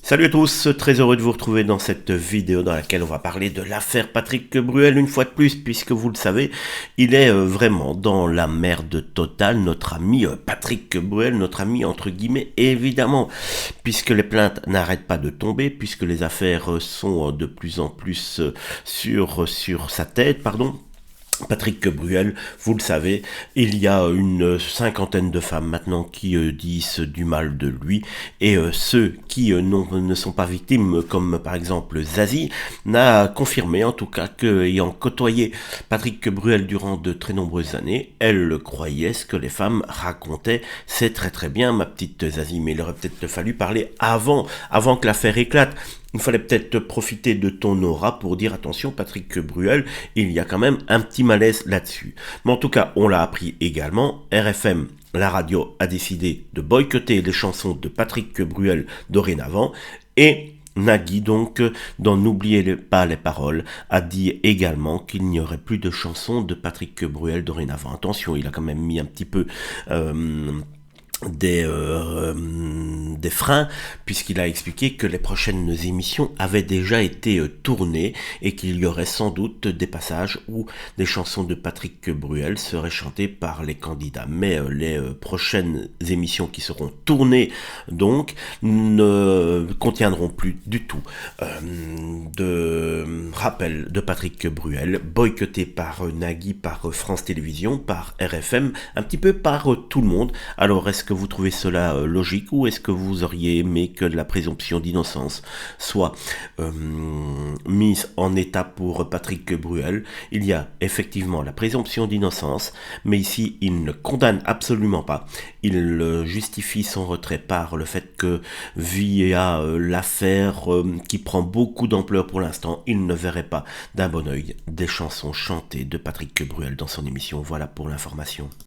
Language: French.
Salut à tous, très heureux de vous retrouver dans cette vidéo dans laquelle on va parler de l'affaire Patrick Bruel une fois de plus, puisque vous le savez, il est vraiment dans la merde totale, notre ami Patrick Bruel, notre ami entre guillemets, évidemment, puisque les plaintes n'arrêtent pas de tomber, puisque les affaires sont de plus en plus sur sa tête, pardon. Patrick Bruel, vous le savez, il y a une cinquantaine de femmes maintenant qui disent du mal de lui, et ceux qui ne sont pas victimes, comme par exemple Zazie, n'a confirmé en tout cas qu'ayant côtoyé Patrick Bruel durant de très nombreuses années, elle croyait ce que les femmes racontaient. C'est très très bien ma petite Zazie, mais il aurait peut-être fallu parler avant que l'affaire éclate. Il fallait peut-être profiter de ton aura pour dire attention Patrick Bruel, il y a quand même un petit malaise là-dessus. Mais en tout cas, on l'a appris également, RFM, la radio, a décidé de boycotter les chansons de Patrick Bruel dorénavant, et Nagui, donc, dont n'oubliez pas les paroles, a dit également qu'il n'y aurait plus de chansons de Patrick Bruel dorénavant. Attention, il a quand même mis un petit peu des freins, puisqu'il a expliqué que les prochaines émissions avaient déjà été tournées et qu'il y aurait sans doute des passages où des chansons de Patrick Bruel seraient chantées par les candidats. Mais les prochaines émissions qui seront tournées donc ne contiendront plus du tout de rappel de Patrick Bruel, boycotté par Nagui, par France Télévisions, par RFM, un petit peu par tout le monde. Alors est-ce que vous trouvez cela logique, ou est-ce que vous auriez aimé que la présomption d'innocence soit mise en état pour Patrick Bruel? Il y a effectivement la présomption d'innocence, mais ici il ne condamne absolument pas. Il justifie son retrait par le fait que via l'affaire qui prend beaucoup d'ampleur pour l'instant, il ne verrait pas d'un bon œil des chansons chantées de Patrick Bruel dans son émission. Voilà pour l'information.